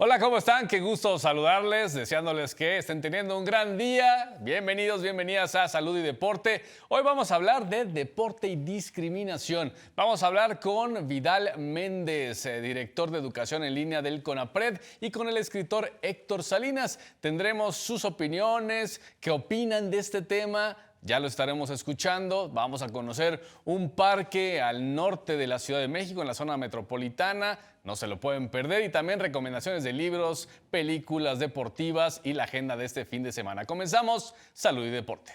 Hola, ¿cómo están? Qué gusto saludarles, deseándoles que estén teniendo un gran día. Bienvenidos, bienvenidas a Salud y Deporte. Hoy vamos a hablar de deporte y discriminación. Vamos a hablar con Vidal Méndez, director de Educación en Línea del CONAPRED, y con el escritor Héctor Salinas. Tendremos sus opiniones, qué opinan de este tema. Ya lo estaremos escuchando. Vamos a conocer un parque al norte de la Ciudad de México, en la zona metropolitana. No se lo pueden perder. Y también recomendaciones de libros, películas deportivas y la agenda de este fin de semana. Comenzamos Salud y Deporte.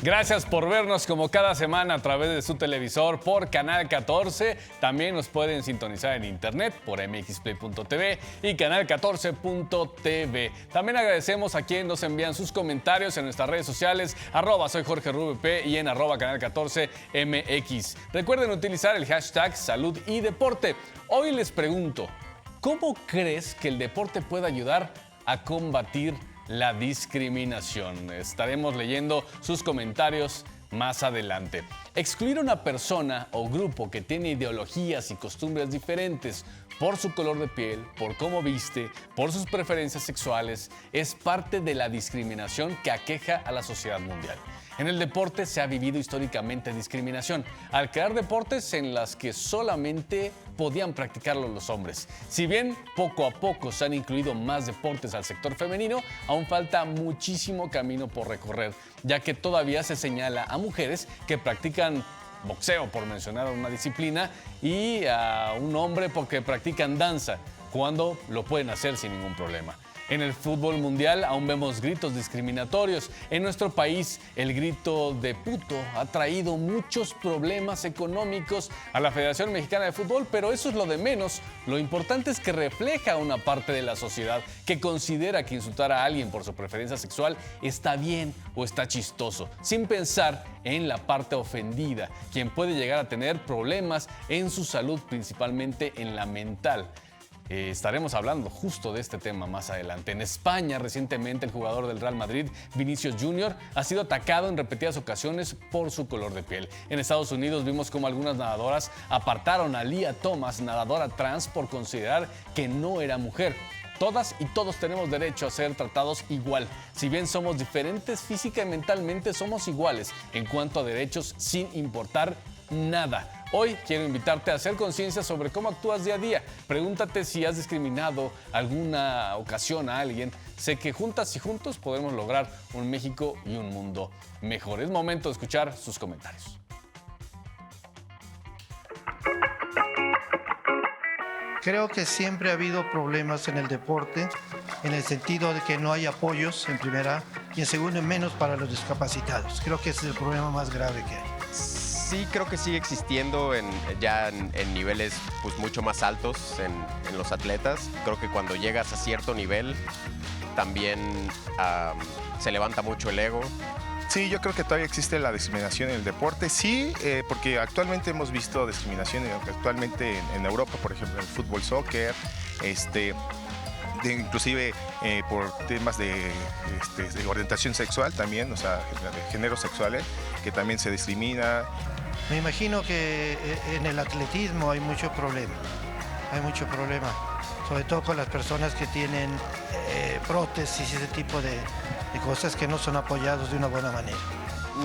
Gracias por vernos como cada semana a través de su televisor por Canal 14. También nos pueden sintonizar en internet por mxplay.tv y canal14.tv. También agradecemos a quienes nos envían sus comentarios en nuestras redes sociales, @soyjorgerubp y en @canal14mx. Recuerden utilizar el hashtag Salud y Deporte. Hoy les pregunto, ¿cómo crees que el deporte puede ayudar a combatir la discriminación? Estaremos leyendo sus comentarios más adelante. Excluir a una persona o grupo que tiene ideologías y costumbres diferentes por su color de piel, por cómo viste, por sus preferencias sexuales, es parte de la discriminación que aqueja a la sociedad mundial. En el deporte se ha vivido históricamente discriminación, al crear deportes en las que solamente podían practicarlo los hombres. Si bien poco a poco se han incluido más deportes al sector femenino, aún falta muchísimo camino por recorrer, ya que todavía se señala a mujeres que practican boxeo, por mencionar una disciplina, y a un hombre porque practican danza, cuando lo pueden hacer sin ningún problema. En el fútbol mundial aún vemos gritos discriminatorios. En nuestro país, el grito de puto ha traído muchos problemas económicos a la Federación Mexicana de Fútbol, pero eso es lo de menos. Lo importante es que refleja a una parte de la sociedad que considera que insultar a alguien por su preferencia sexual está bien o está chistoso, sin pensar en la parte ofendida, quien puede llegar a tener problemas en su salud, principalmente en la mental. Estaremos hablando justo de este tema más adelante. En España, recientemente, el jugador del Real Madrid, Vinicius Jr., ha sido atacado en repetidas ocasiones por su color de piel. En Estados Unidos vimos cómo algunas nadadoras apartaron a Lia Thomas, nadadora trans, por considerar que no era mujer. Todas y todos tenemos derecho a ser tratados igual. Si bien somos diferentes física y mentalmente, somos iguales en cuanto a derechos, sin importar nada. Hoy quiero invitarte a hacer conciencia sobre cómo actúas día a día. Pregúntate si has discriminado alguna ocasión a alguien. Sé que juntas y juntos podemos lograr un México y un mundo mejor. Es momento de escuchar sus comentarios. Creo que siempre ha habido problemas en el deporte, en el sentido de que no hay apoyos, en primera, y en segundo, menos para los discapacitados. Creo que ese es el problema más grave que hay. Sí, creo que sigue existiendo ya en niveles pues, mucho más altos en los atletas. Creo que cuando llegas a cierto nivel también se levanta mucho el ego. Sí, yo creo que todavía existe la discriminación en el deporte. Sí, porque actualmente hemos visto discriminación actualmente en Europa, por ejemplo, en el fútbol, soccer, inclusive por temas de orientación sexual también, o sea, de géneros sexuales, que también se discrimina. Me imagino que en el atletismo hay mucho problema, sobre todo con las personas que tienen prótesis y ese tipo de cosas que no son apoyados de una buena manera.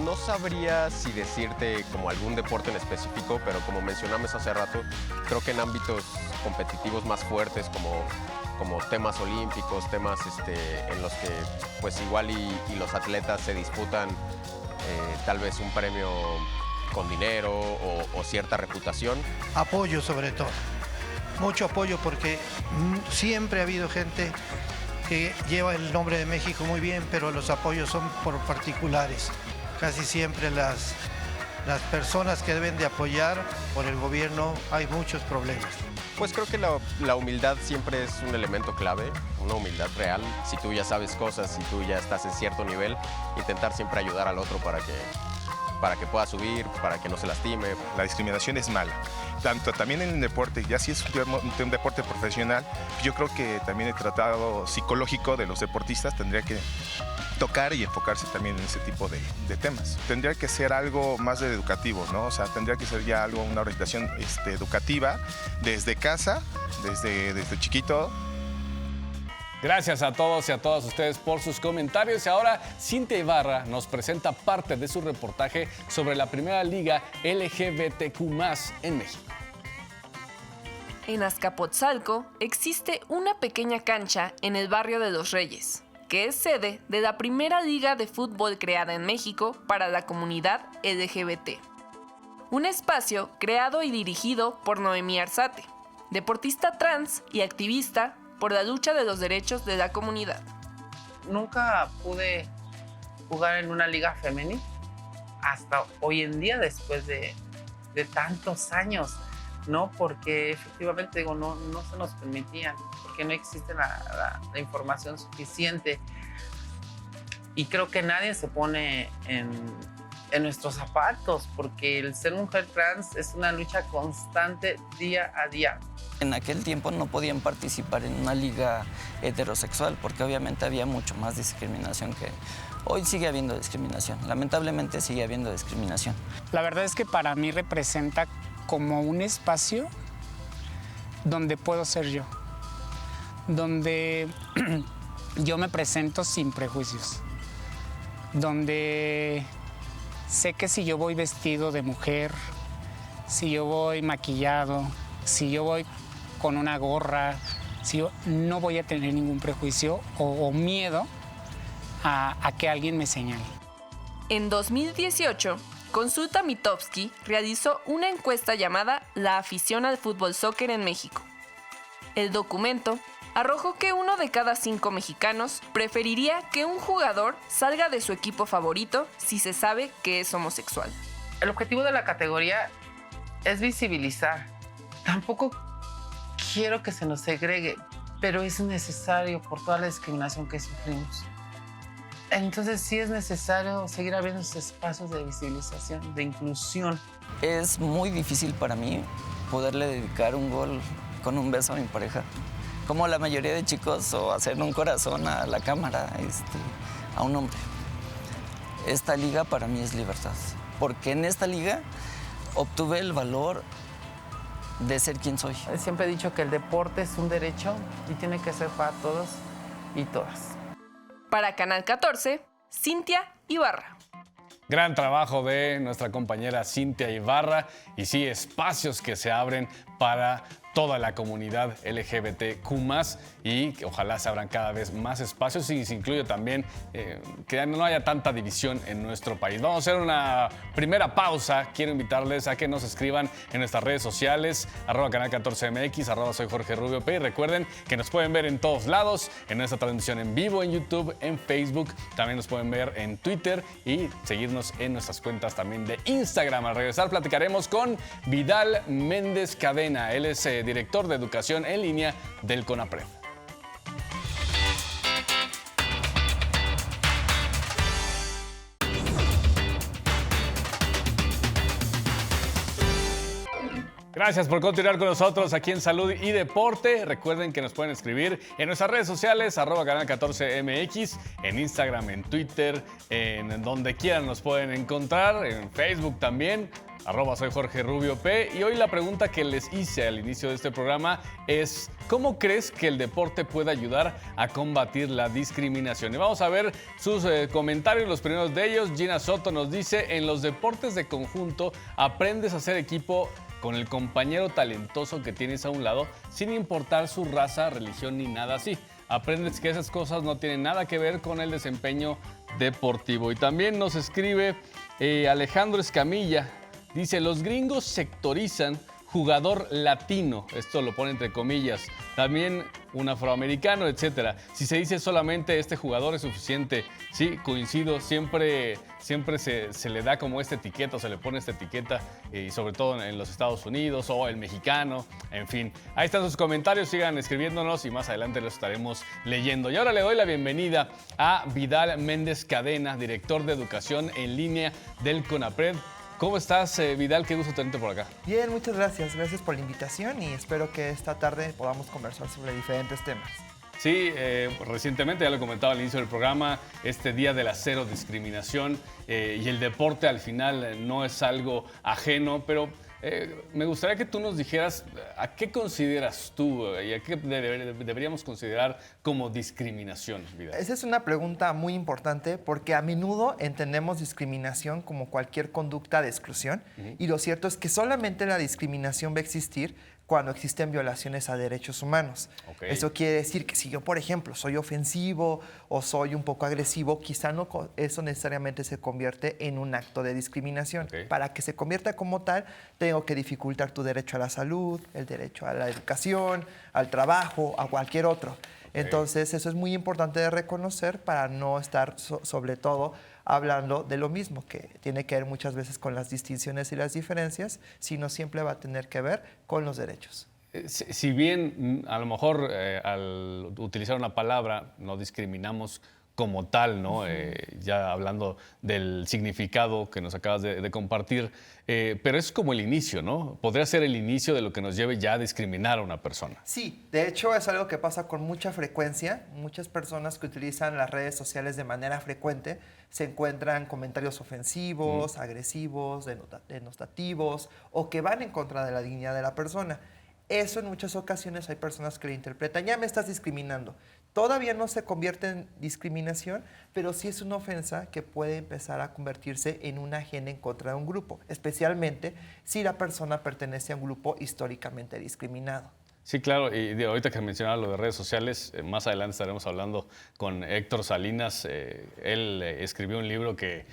No sabría si decirte como algún deporte en específico, pero como mencionamos hace rato, creo que en ámbitos competitivos más fuertes como temas olímpicos, temas en los que pues igual y los atletas se disputan tal vez un premio con dinero o cierta reputación. Apoyo sobre todo, mucho apoyo, porque siempre ha habido gente que lleva el nombre de México muy bien, pero los apoyos son por particulares. Casi siempre las personas que deben de apoyar por el gobierno hay muchos problemas. Pues creo que la humildad siempre es un elemento clave, una humildad real. Si tú ya sabes cosas, si tú ya estás en cierto nivel, intentar siempre ayudar al otro para que para que pueda subir, para que no se lastime. La discriminación es mala, tanto también en el deporte, ya si es un deporte profesional, yo creo que también el tratado psicológico de los deportistas tendría que tocar y enfocarse también en ese tipo de temas. Tendría que ser algo más de educativo, ¿no? O sea, tendría que ser ya algo, una orientación educativa desde casa, desde chiquito. Gracias a todos y a todas ustedes por sus comentarios. Y ahora Cintia Ibarra nos presenta parte de su reportaje sobre la primera liga LGBTQ+ en México. En Azcapotzalco existe una pequeña cancha en el barrio de Los Reyes, que es sede de la primera liga de fútbol creada en México para la comunidad LGBT. Un espacio creado y dirigido por Noemí Arzate, deportista trans y activista por la lucha de los derechos de la comunidad. Nunca pude jugar en una liga femenil hasta hoy en día, después de tantos años, ¿no? Porque efectivamente digo, no se nos permitían, porque no existe la información suficiente. Y creo que nadie se pone en nuestros zapatos, porque el ser mujer trans es una lucha constante día a día. En aquel tiempo no podían participar en una liga heterosexual porque obviamente había mucho más discriminación que hoy sigue habiendo discriminación. Lamentablemente sigue habiendo discriminación. La verdad es que para mí representa como un espacio donde puedo ser yo, donde yo me presento sin prejuicios, donde sé que si yo voy vestido de mujer, si yo voy maquillado, si yo voy con una gorra, si yo no voy a tener ningún prejuicio o miedo a que alguien me señale. En 2018, Consulta Mitofsky realizó una encuesta llamada La afición al fútbol soccer en México. El documento arrojó que 1 de cada 5 mexicanos preferiría que un jugador salga de su equipo favorito si se sabe que es homosexual. El objetivo de la categoría es visibilizar. Tampoco quiero que se nos segregue, pero es necesario por toda la discriminación que sufrimos. Entonces sí es necesario seguir abriendo esos espacios de visibilización, de inclusión. Es muy difícil para mí poderle dedicar un gol con un beso a mi pareja. Como la mayoría de chicos, o hacer un corazón a la cámara, a un hombre. Esta liga para mí es libertad, porque en esta liga obtuve el valor de ser quien soy. Siempre he dicho que el deporte es un derecho y tiene que ser para todos y todas. Para Canal 14, Cintia Ibarra. Gran trabajo de nuestra compañera Cintia Ibarra y sí, espacios que se abren para toda la comunidad LGBTQ+, y que ojalá se abran cada vez más espacios y se incluye también que no haya tanta división en nuestro país. Vamos a hacer una primera pausa. Quiero invitarles a que nos escriban en nuestras redes sociales, @canal14mx, @soy Jorge Rubio P. Y recuerden que nos pueden ver en todos lados, en nuestra transmisión en vivo, en YouTube, en Facebook. También nos pueden ver en Twitter y seguirnos en nuestras cuentas también de Instagram. Al regresar platicaremos con Vidal Méndez Cadena. Él es director de Educación en Línea del CONAPRED. Gracias por continuar con nosotros aquí en Salud y Deporte. Recuerden que nos pueden escribir en nuestras redes sociales, @canal14mx, en Instagram, en Twitter, en donde quieran nos pueden encontrar, en Facebook también, @soy Jorge Rubio P. Y hoy la pregunta que les hice al inicio de este programa es: ¿cómo crees que el deporte puede ayudar a combatir la discriminación? Y vamos a ver sus comentarios, los primeros de ellos. Gina Soto nos dice: en los deportes de conjunto aprendes a hacer equipo con el compañero talentoso que tienes a un lado, sin importar su raza, religión ni nada así. Aprendes que esas cosas no tienen nada que ver con el desempeño deportivo. Y también nos escribe Alejandro Escamilla. Dice: los gringos sectorizan jugador latino, esto lo pone entre comillas, también un afroamericano, etcétera. Si se dice solamente este jugador es suficiente. Sí, coincido, siempre se le da como esta etiqueta, o se le pone esta etiqueta, y sobre todo en los Estados Unidos, o el mexicano, en fin. Ahí están sus comentarios, sigan escribiéndonos y más adelante los estaremos leyendo. Y ahora le doy la bienvenida a Vidal Méndez Cadena, director de Educación en Línea del CONAPRED. ¿Cómo estás, Vidal? Qué gusto tenerte por acá. Bien, muchas gracias. Gracias por la invitación y espero que esta tarde podamos conversar sobre diferentes temas. Sí, recientemente, ya lo comentaba al inicio del programa, este Día de la Cero Discriminación, y el deporte al final no es algo ajeno, pero me gustaría que tú nos dijeras a qué consideras tú y a qué deberíamos considerar como discriminación, Vidal. Esa es una pregunta muy importante porque a menudo entendemos discriminación como cualquier conducta de exclusión y lo cierto es que solamente la discriminación va a existir cuando existen violaciones a derechos humanos. Okay. Eso quiere decir que si yo, por ejemplo, soy ofensivo o soy un poco agresivo, quizá no eso necesariamente se convierte en un acto de discriminación. Okay. Para que se convierta como tal, tengo que dificultar tu derecho a la salud, el derecho a la educación, al trabajo, a cualquier otro. Okay. Entonces, eso es muy importante de reconocer para no estar, sobre todo, hablando de lo mismo, que tiene que ver muchas veces con las distinciones y las diferencias, sino siempre va a tener que ver con los derechos. Si bien a lo mejor al utilizar una palabra no discriminamos como tal, ¿no? Ya hablando del significado que nos acabas de compartir, pero es como el inicio, ¿no? Podría ser el inicio de lo que nos lleve ya a discriminar a una persona. Sí, de hecho es algo que pasa con mucha frecuencia. Muchas personas que utilizan las redes sociales de manera frecuente se encuentran comentarios ofensivos, agresivos, denotativos o que van en contra de la dignidad de la persona. Eso en muchas ocasiones hay personas que le interpretan, ya me estás discriminando. Todavía no se convierte en discriminación, pero sí es una ofensa que puede empezar a convertirse en una agenda en contra de un grupo, especialmente si la persona pertenece a un grupo históricamente discriminado. Sí, claro, y ahorita que mencionaba lo de redes sociales, más adelante estaremos hablando con Héctor Salinas. Él escribió un libro que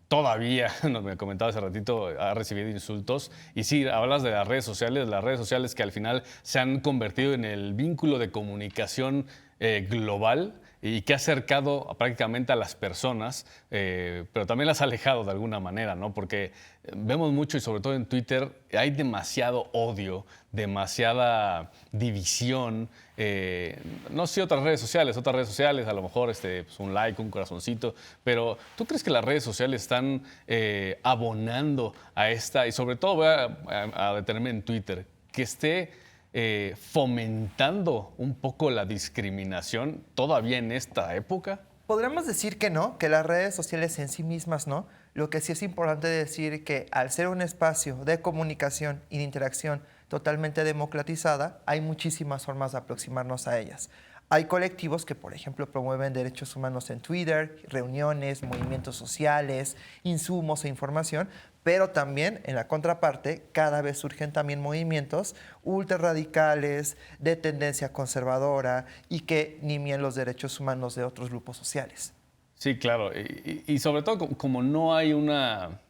todavía, me comentaba hace ratito, ha recibido insultos. Y sí, hablas de las redes sociales que al final se han convertido en el vínculo de comunicación global y que ha acercado prácticamente a las personas, pero también las ha alejado de alguna manera, ¿no? Porque vemos mucho, y sobre todo en Twitter, hay demasiado odio, demasiada división. No sé otras redes sociales, a lo mejor pues un like, un corazoncito, pero ¿tú crees que las redes sociales están abonando a esta? Y sobre todo voy a detenerme en Twitter, que esté fomentando un poco la discriminación todavía en esta época? Podríamos decir que no, que las redes sociales en sí mismas no. Lo que sí es importante decir que al ser un espacio de comunicación y de interacción totalmente democratizada, hay muchísimas formas de aproximarnos a ellas. Hay colectivos que, por ejemplo, promueven derechos humanos en Twitter, reuniones, movimientos sociales, insumos e información, pero también, en la contraparte, cada vez surgen también movimientos ultrarradicales, de tendencia conservadora y que nieguen los derechos humanos de otros grupos sociales. Sí, claro. Y sobre todo, como no hay una...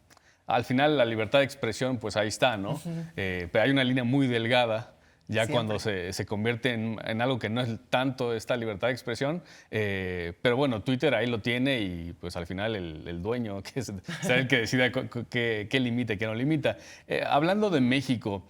Al final, la libertad de expresión, pues ahí está, ¿no? Pero hay una línea muy delgada, ya siempre, cuando se convierte en algo que no es tanto esta libertad de expresión. Pero bueno, Twitter ahí lo tiene y pues al final el dueño, que es el que decida qué limita y qué no limita. Hablando de México,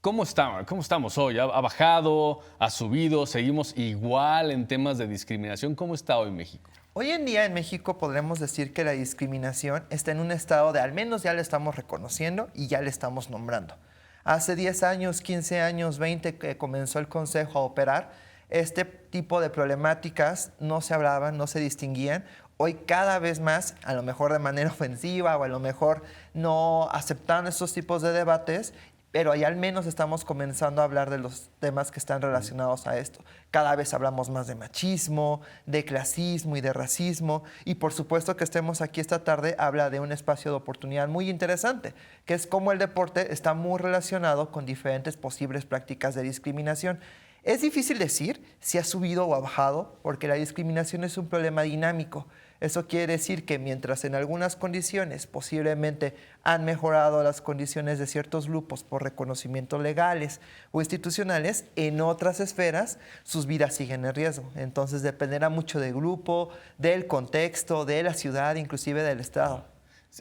¿cómo estamos hoy? ¿Ha bajado? ¿Ha subido? ¿Seguimos igual en temas de discriminación? ¿Cómo está hoy México? Hoy en día en México podremos decir que la discriminación está en un estado de al menos ya la estamos reconociendo y ya la estamos nombrando. Hace 10 años, 15 años, 20 que comenzó el Consejo a operar, este tipo de problemáticas no se hablaban, no se distinguían. Hoy cada vez más, a lo mejor de manera ofensiva o a lo mejor no aceptando estos tipos de debates, pero ahí al menos estamos comenzando a hablar de los temas que están relacionados a esto. Cada vez hablamos más de machismo, de clasismo y de racismo. Y por supuesto que estemos aquí esta tarde habla de un espacio de oportunidad muy interesante, que es cómo el deporte está muy relacionado con diferentes posibles prácticas de discriminación. Es difícil decir si ha subido o ha bajado, porque la discriminación es un problema dinámico. Eso quiere decir que mientras en algunas condiciones posiblemente han mejorado las condiciones de ciertos grupos por reconocimientos legales o institucionales, en otras esferas sus vidas siguen en riesgo. Entonces dependerá mucho del grupo, del contexto, de la ciudad, inclusive del estado.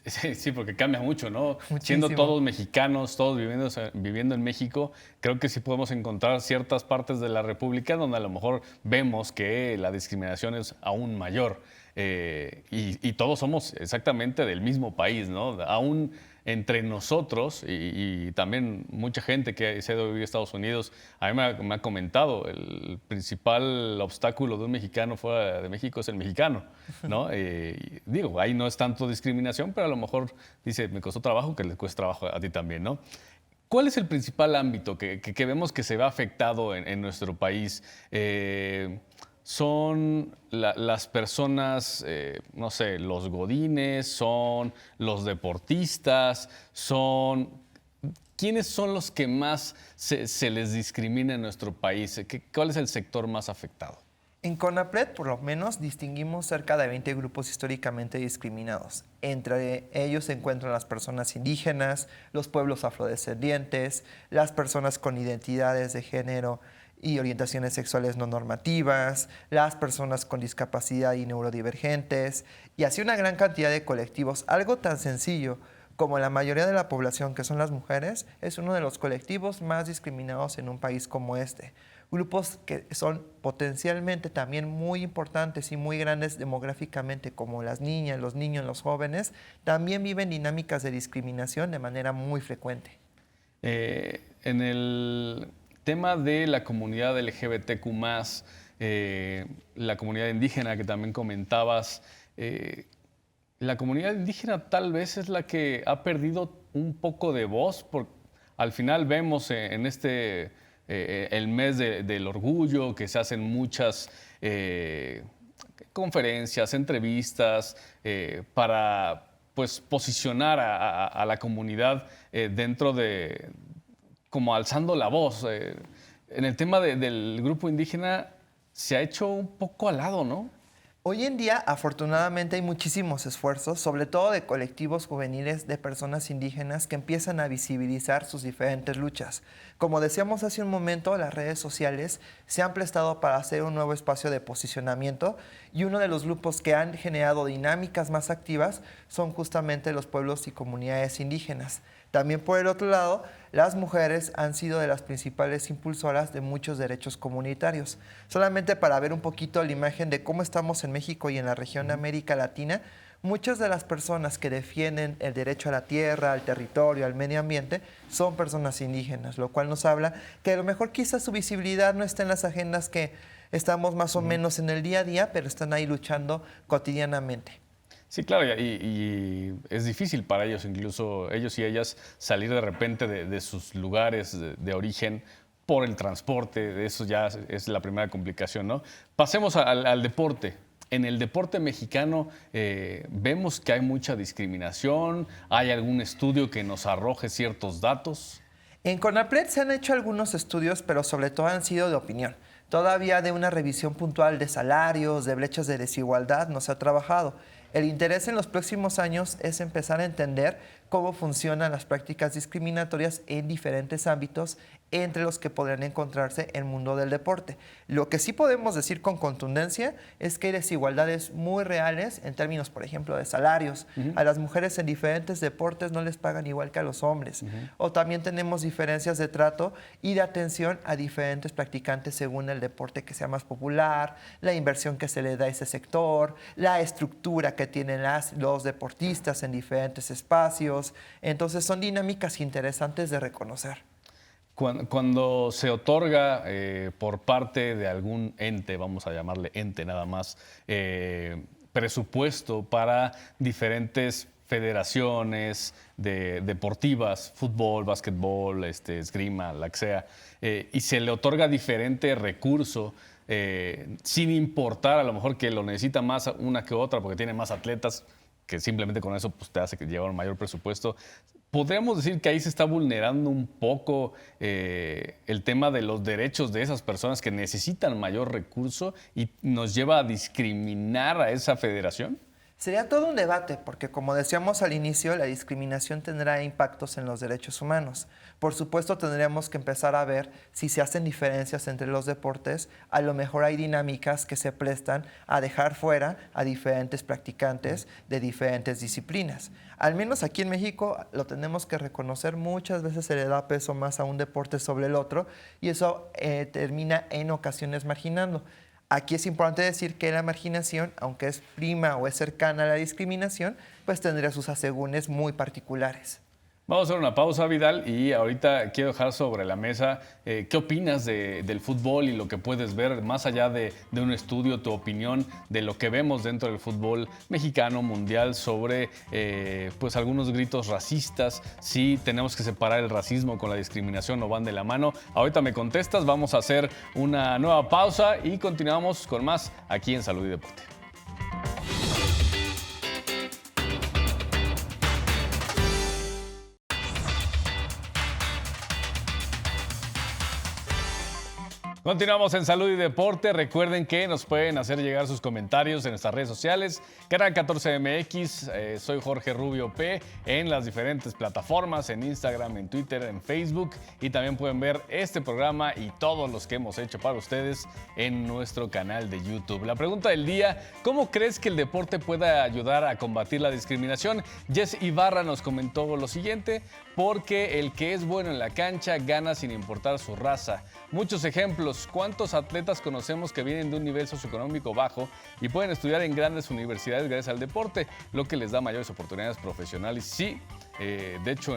Sí, porque cambia mucho, ¿no? Muchísimo. Siendo todos mexicanos, todos viviendo en México, creo que sí podemos encontrar ciertas partes de la República donde a lo mejor vemos que la discriminación es aún mayor. Y todos somos exactamente del mismo país, ¿no? Aún entre nosotros y también mucha gente que se ha ido a vivir a Estados Unidos, a mí me ha comentado, el principal obstáculo de un mexicano fuera de México es el mexicano, ¿no? Digo, ahí no es tanto discriminación, pero a lo mejor dice, me costó trabajo, que le cuesta trabajo a ti también, ¿no? ¿Cuál es el principal ámbito que vemos que se ve afectado en nuestro país? ¿Son las personas, no sé, los godines, son los deportistas, ¿quiénes son los que más se les discrimina en nuestro país? ¿Cuál es el sector más afectado? En CONAPRED, por lo menos, distinguimos cerca de 20 grupos históricamente discriminados. Entre ellos se encuentran las personas indígenas, los pueblos afrodescendientes, las personas con identidades de género y orientaciones sexuales no normativas, las personas con discapacidad y neurodivergentes, y así una gran cantidad de colectivos. Algo tan sencillo como la mayoría de la población, que son las mujeres, es uno de los colectivos más discriminados en un país como este. Grupos que son potencialmente también muy importantes y muy grandes demográficamente, como las niñas, los niños, los jóvenes, también viven dinámicas de discriminación de manera muy frecuente. En el tema de la comunidad LGBTQ+, la comunidad indígena que también comentabas, la comunidad indígena tal vez es la que ha perdido un poco de voz, porque al final vemos en el mes del orgullo que se hacen muchas conferencias, entrevistas para pues, posicionar a la comunidad dentro de, como alzando la voz. En el tema del grupo indígena se ha hecho un poco al lado, ¿no? Hoy en día, afortunadamente, hay muchísimos esfuerzos, sobre todo de colectivos juveniles de personas indígenas que empiezan a visibilizar sus diferentes luchas. Como decíamos hace un momento, las redes sociales se han prestado para hacer un nuevo espacio de posicionamiento y uno de los grupos que han generado dinámicas más activas son justamente los pueblos y comunidades indígenas. También por el otro lado, las mujeres han sido de las principales impulsoras de muchos derechos comunitarios. Solamente para ver un poquito la imagen de cómo estamos en México y en la región de América Latina, muchas de las personas que defienden el derecho a la tierra, al territorio, al medio ambiente, son personas indígenas, lo cual nos habla que a lo mejor quizás su visibilidad no está en las agendas que estamos más o menos en el día a día, pero están ahí luchando cotidianamente. Sí, claro, y es difícil para ellos, incluso ellos y ellas, salir de repente de sus lugares de origen por el transporte. Eso ya es la primera complicación, ¿no? Pasemos al deporte. En el deporte mexicano vemos que hay mucha discriminación. ¿Hay algún estudio que nos arroje ciertos datos? En CONAPRED se han hecho algunos estudios, pero sobre todo han sido de opinión. Todavía de una revisión puntual de salarios, de brechas de desigualdad, no se ha trabajado. El interés en los próximos años es empezar a entender cómo funcionan las prácticas discriminatorias en diferentes ámbitos, entre los que podrían encontrarse el mundo del deporte. Lo que sí podemos decir con contundencia es que hay desigualdades muy reales en términos, por ejemplo, de salarios. A las mujeres en diferentes deportes no les pagan igual que a los hombres. O también tenemos diferencias de trato y de atención a diferentes practicantes según el deporte que sea más popular, la inversión que se le da a ese sector, la estructura que tienen los deportistas en diferentes espacios. Entonces son dinámicas interesantes de reconocer. Cuando se otorga por parte de algún ente, vamos a llamarle ente nada más, presupuesto para diferentes federaciones deportivas, fútbol, básquetbol, esgrima, la que sea, y se le otorga diferente recurso, sin importar a lo mejor que lo necesita más una que otra porque tiene más atletas, que simplemente con eso pues, te hace llevar un mayor presupuesto. ¿Podríamos decir que ahí se está vulnerando un poco el tema de los derechos de esas personas que necesitan mayor recurso y nos lleva a discriminar a esa federación? Sería todo un debate, porque como decíamos al inicio, la discriminación tendrá impactos en los derechos humanos. Por supuesto, tendríamos que empezar a ver si se hacen diferencias entre los deportes. A lo mejor hay dinámicas que se prestan a dejar fuera a diferentes practicantes de diferentes disciplinas. Al menos aquí en México lo tenemos que reconocer, muchas veces se le da peso más a un deporte sobre el otro y eso termina en ocasiones marginando. Aquí es importante decir que la marginación, aunque es prima o es cercana a la discriminación, pues tendría sus asegúnes muy particulares. Vamos a hacer una pausa, Vidal, y ahorita quiero dejar sobre la mesa qué opinas del fútbol y lo que puedes ver, más allá de un estudio, tu opinión de lo que vemos dentro del fútbol mexicano, mundial, sobre pues algunos gritos racistas, si tenemos que separar el racismo con la discriminación o van de la mano. Ahorita me contestas, vamos a hacer una nueva pausa y continuamos con más aquí en Salud y Deporte. Continuamos en Salud y Deporte. Recuerden que nos pueden hacer llegar sus comentarios en nuestras redes sociales. Canal 14MX, soy Jorge Rubio P, en las diferentes plataformas, en Instagram, en Twitter, en Facebook. Y también pueden ver este programa y todos los que hemos hecho para ustedes en nuestro canal de YouTube. La pregunta del día, ¿cómo crees que el deporte pueda ayudar a combatir la discriminación? Jess Ibarra nos comentó lo siguiente: porque el que es bueno en la cancha gana sin importar su raza. Muchos ejemplos. ¿Cuántos atletas conocemos que vienen de un nivel socioeconómico bajo y pueden estudiar en grandes universidades gracias al deporte, lo que les da mayores oportunidades profesionales? Sí, de hecho,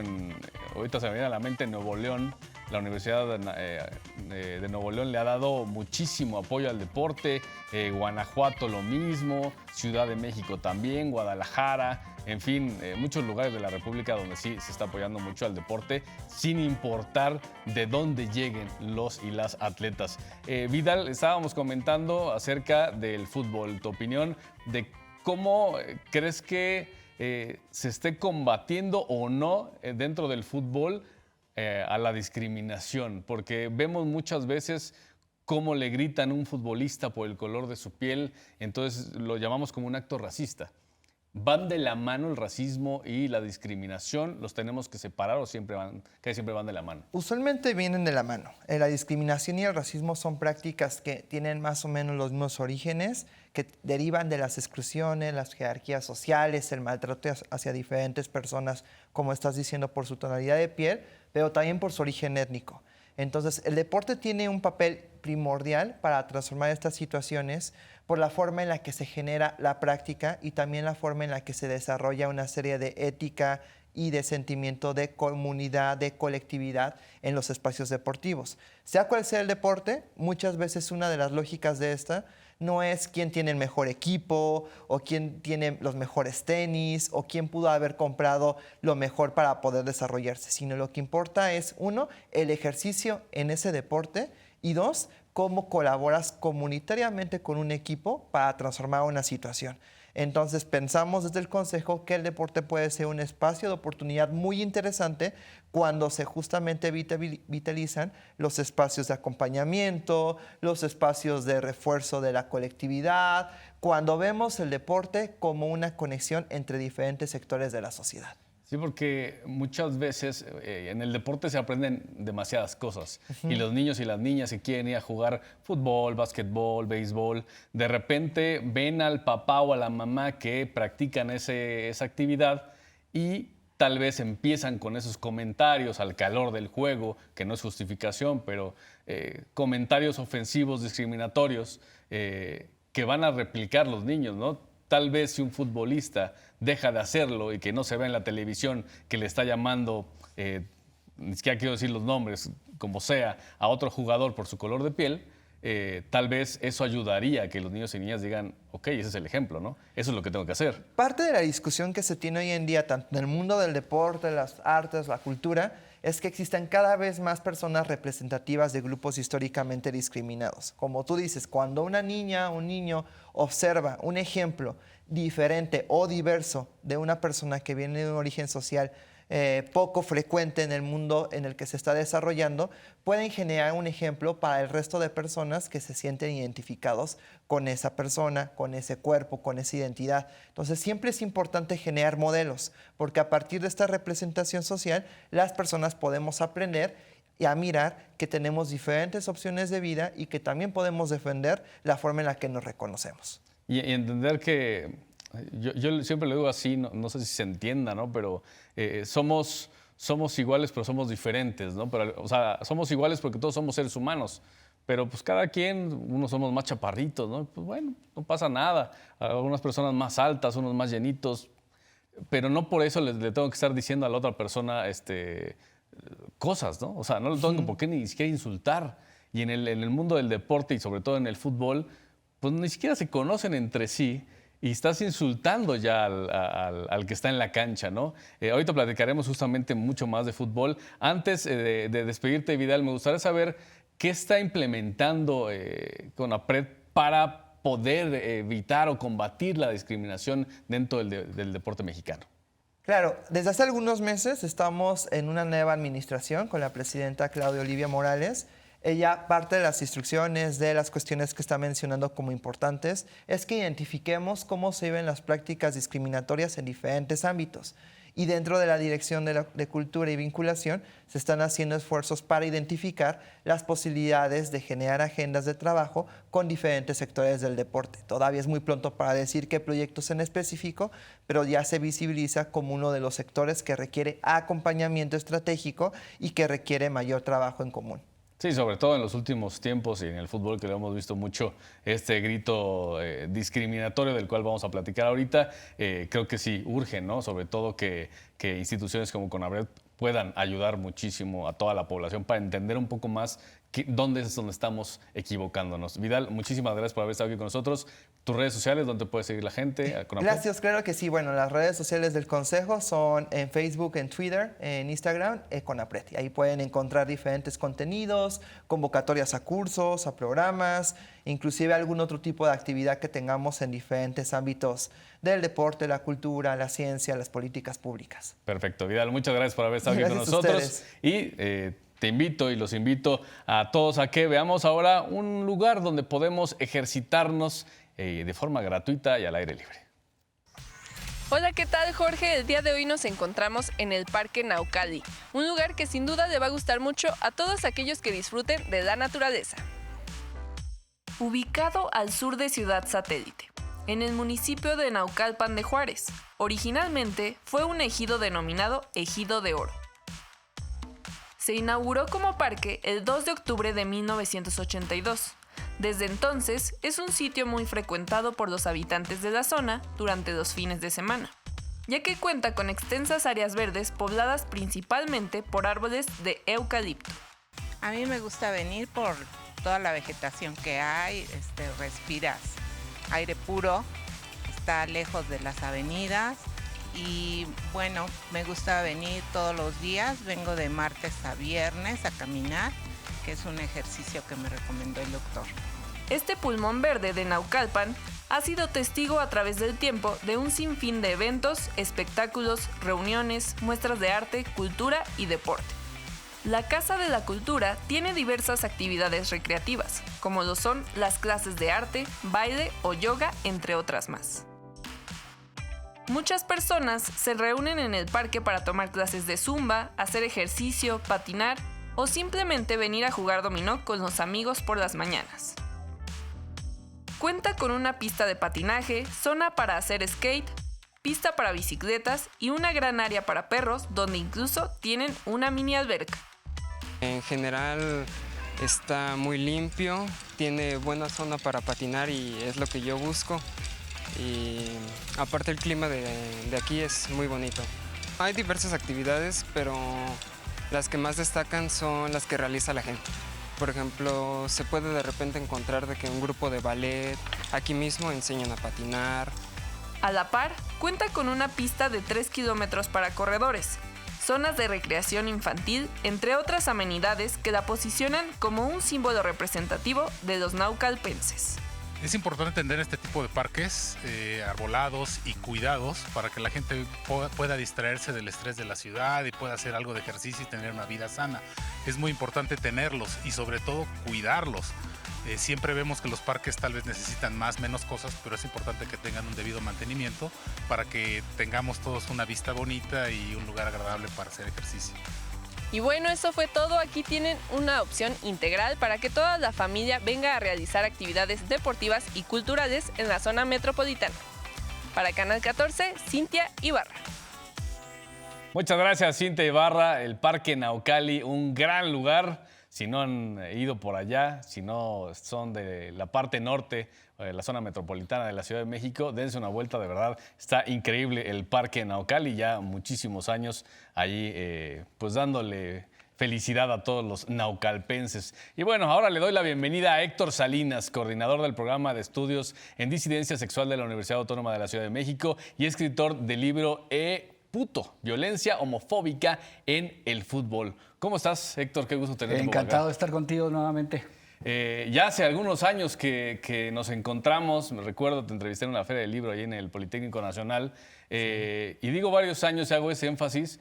ahorita se me viene a la mente Nuevo León. La Universidad de Nuevo León le ha dado muchísimo apoyo al deporte, Guanajuato lo mismo, Ciudad de México también, Guadalajara, en fin, muchos lugares de la República donde sí se está apoyando mucho al deporte, sin importar de dónde lleguen los y las atletas. Vidal, estábamos comentando acerca del fútbol, tu opinión de cómo crees que se esté combatiendo o no dentro del fútbol a la discriminación, porque vemos muchas veces cómo le gritan a un futbolista por el color de su piel, entonces lo llamamos como un acto racista. ¿Van de la mano el racismo y la discriminación? ¿Los tenemos que separar o siempre van de la mano? Usualmente vienen de la mano. La discriminación y el racismo son prácticas que tienen más o menos los mismos orígenes, que derivan de las exclusiones, las jerarquías sociales, el maltrato hacia diferentes personas, como estás diciendo, por su tonalidad de piel, pero también por su origen étnico. Entonces, el deporte tiene un papel primordial para transformar estas situaciones por la forma en la que se genera la práctica y también la forma en la que se desarrolla una serie de ética y de sentimiento de comunidad, de colectividad en los espacios deportivos. Sea cual sea el deporte, muchas veces una de las lógicas de esta no es quién tiene el mejor equipo o quién tiene los mejores tenis o quién pudo haber comprado lo mejor para poder desarrollarse, sino lo que importa es, uno, el ejercicio en ese deporte y dos, cómo colaboras comunitariamente con un equipo para transformar una situación. Entonces pensamos desde el Consejo que el deporte puede ser un espacio de oportunidad muy interesante cuando se justamente vitalizan los espacios de acompañamiento, los espacios de refuerzo de la colectividad, cuando vemos el deporte como una conexión entre diferentes sectores de la sociedad. Sí, porque muchas veces en el deporte se aprenden demasiadas cosas. Y los niños y las niñas que quieren ir a jugar fútbol, básquetbol, béisbol, de repente ven al papá o a la mamá que practican esa actividad y tal vez empiezan con esos comentarios al calor del juego, que no es justificación, pero comentarios ofensivos, discriminatorios, que van a replicar los niños, ¿no? Tal vez si un futbolista deja de hacerlo y que no se ve en la televisión que le está llamando, ni siquiera quiero decir los nombres, como sea, a otro jugador por su color de piel, tal vez eso ayudaría a que los niños y niñas digan, ok, ese es el ejemplo, ¿no? Eso es lo que tengo que hacer. Parte de la discusión que se tiene hoy en día, tanto en el mundo del deporte, las artes, la cultura, es que existen cada vez más personas representativas de grupos históricamente discriminados. Como tú dices, cuando una niña o un niño observa un ejemplo diferente o diverso de una persona que viene de un origen social poco frecuente en el mundo en el que se está desarrollando, pueden generar un ejemplo para el resto de personas que se sienten identificados con esa persona, con ese cuerpo, con esa identidad. Entonces siempre es importante generar modelos, porque a partir de esta representación social, las personas podemos aprender y a mirar que tenemos diferentes opciones de vida y que también podemos defender la forma en la que nos reconocemos. Y entender que, yo siempre lo digo así, no sé si se entienda, ¿no? Pero somos iguales, pero somos diferentes, ¿no? Pero, o sea, somos iguales porque todos somos seres humanos. Pero pues cada quien, unos somos más chaparritos, ¿no? Pues bueno, no pasa nada. Algunas personas más altas, unos más llenitos. Pero no por eso le tengo que estar diciendo a la otra persona cosas, ¿no? O sea, no le tengo por qué ni siquiera insultar. Y en el mundo del deporte y sobre todo en el fútbol, pues ni siquiera se conocen entre sí y estás insultando ya al que está en la cancha, ¿no? Ahorita platicaremos justamente mucho más de fútbol. Antes de despedirte, Vidal, me gustaría saber qué está implementando CONAPRED para poder evitar o combatir la discriminación dentro del deporte mexicano. Claro, desde hace algunos meses estamos en una nueva administración con la presidenta Claudia Olivia Morales. Ella, parte de las instrucciones, de las cuestiones que está mencionando como importantes, es que identifiquemos cómo se viven las prácticas discriminatorias en diferentes ámbitos. Y dentro de la Dirección de Cultura y Vinculación se están haciendo esfuerzos para identificar las posibilidades de generar agendas de trabajo con diferentes sectores del deporte. Todavía es muy pronto para decir qué proyectos en específico, pero ya se visibiliza como uno de los sectores que requiere acompañamiento estratégico y que requiere mayor trabajo en común. Sí, sobre todo en los últimos tiempos y en el fútbol, que lo hemos visto mucho, este grito discriminatorio del cual vamos a platicar ahorita, creo que sí urge, ¿no? Sobre todo que instituciones como CONAPRED puedan ayudar muchísimo a toda la población para entender un poco más dónde es donde estamos equivocándonos. Vidal, muchísimas gracias por haber estado aquí con nosotros. ¿Tus redes sociales, dónde puede seguir la gente? Gracias, claro que sí. Bueno, las redes sociales del Consejo son en Facebook, en Twitter, en Instagram, CONAPRED. Y ahí pueden encontrar diferentes contenidos, convocatorias a cursos, a programas, inclusive algún otro tipo de actividad que tengamos en diferentes ámbitos del deporte, la cultura, la ciencia, las políticas públicas. Perfecto. Vidal, muchas gracias por haber estado aquí con nosotros. Y te invito y los invito a todos a que veamos ahora un lugar donde podemos ejercitarnos de forma gratuita y al aire libre. Hola, ¿qué tal, Jorge? El día de hoy nos encontramos en el Parque Naucali, un lugar que sin duda le va a gustar mucho a todos aquellos que disfruten de la naturaleza. Ubicado al sur de Ciudad Satélite, en el municipio de Naucalpan de Juárez, originalmente fue un ejido denominado Ejido de Oro. Se inauguró como parque el 2 de octubre de 1982. Desde entonces, es un sitio muy frecuentado por los habitantes de la zona durante los fines de semana, ya que cuenta con extensas áreas verdes pobladas principalmente por árboles de eucalipto. A mí me gusta venir por toda la vegetación que hay, respiras aire puro, está lejos de las avenidas y bueno, me gusta venir todos los días, vengo de martes a viernes a caminar, que es un ejercicio que me recomendó el doctor. Este pulmón verde de Naucalpan ha sido testigo a través del tiempo de un sinfín de eventos, espectáculos, reuniones, muestras de arte, cultura y deporte. La Casa de la Cultura tiene diversas actividades recreativas, como lo son las clases de arte, baile o yoga, entre otras más. Muchas personas se reúnen en el parque para tomar clases de zumba, hacer ejercicio, patinar o simplemente venir a jugar dominó con los amigos por las mañanas. Cuenta con una pista de patinaje, zona para hacer skate, pista para bicicletas y una gran área para perros donde incluso tienen una mini alberca. En general está muy limpio, tiene buena zona para patinar y es lo que yo busco. Y aparte el clima de aquí es muy bonito. Hay diversas actividades, pero las que más destacan son las que realiza la gente. Por ejemplo, se puede de repente encontrar de que un grupo de ballet aquí mismo enseñan a patinar. A la par, cuenta con una pista de 3 kilómetros para corredores, zonas de recreación infantil, entre otras amenidades que la posicionan como un símbolo representativo de los naucalpenses. Es importante tener este tipo de parques arbolados y cuidados para que la gente pueda distraerse del estrés de la ciudad y pueda hacer algo de ejercicio y tener una vida sana. Es muy importante tenerlos y sobre todo cuidarlos. Siempre vemos que los parques tal vez necesitan menos cosas, pero es importante que tengan un debido mantenimiento para que tengamos todos una vista bonita y un lugar agradable para hacer ejercicio. Y bueno, eso fue todo. Aquí tienen una opción integral para que toda la familia venga a realizar actividades deportivas y culturales en la zona metropolitana. Para Canal 14, Cintia Ibarra. Muchas gracias, Cintia Ibarra. El Parque Naucali, un gran lugar. Si no han ido por allá, si no son de la parte norte, la zona metropolitana de la Ciudad de México, dense una vuelta, de verdad. Está increíble el Parque Naucali, ya muchísimos años allí pues dándole felicidad a todos los naucalpenses. Y bueno, ahora le doy la bienvenida a Héctor Salinas, coordinador del programa de estudios en disidencia sexual de la Universidad Autónoma de la Ciudad de México y escritor del libro Puto, violencia homofóbica en el fútbol. ¿Cómo estás, Héctor? Qué gusto tenerte. Encantado de estar contigo nuevamente. Ya hace algunos años que nos encontramos, me recuerdo, te entrevisté en una feria del libro ahí en el Politécnico Nacional, y digo varios años y hago ese énfasis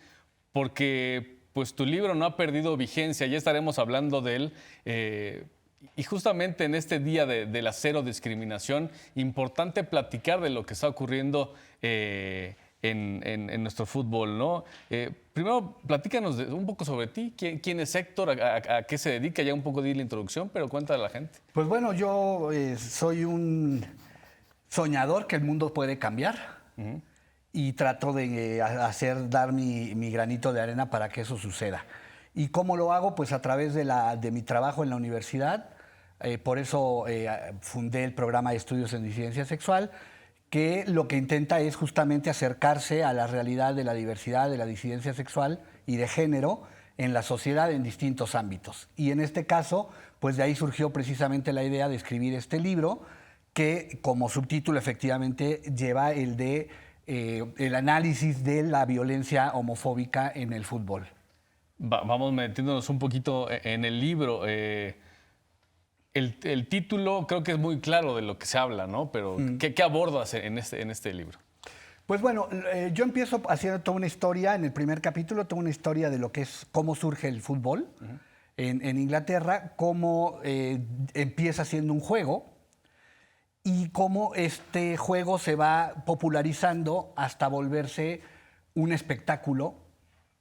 porque pues, tu libro no ha perdido vigencia, ya estaremos hablando de él. Y justamente en este día de la cero discriminación, importante platicar de lo que está ocurriendo en nuestro fútbol, ¿no? Primero, platícanos un poco sobre ti. ¿Quién es Héctor? ¿A qué se dedica? Ya un poco di la introducción, pero cuéntale a la gente. Pues bueno, yo soy un soñador que el mundo puede cambiar y trato de dar mi granito de arena para que eso suceda. ¿Y cómo lo hago? Pues a través de mi trabajo en la universidad. Por eso fundé el programa de estudios en disidencia sexual, que lo que intenta es justamente acercarse a la realidad de la diversidad, de la disidencia sexual y de género en la sociedad en distintos ámbitos. Y en este caso, pues de ahí surgió precisamente la idea de escribir este libro, que como subtítulo efectivamente lleva el análisis de la violencia homofóbica en el fútbol. Vamos metiéndonos un poquito en el libro. El título creo que es muy claro de lo que se habla, ¿no? Pero ¿qué abordas en este libro? Pues bueno, yo empiezo haciendo toda una historia. En el primer capítulo, toda una historia de lo que es cómo surge el fútbol en Inglaterra, cómo empieza siendo un juego y cómo este juego se va popularizando hasta volverse un espectáculo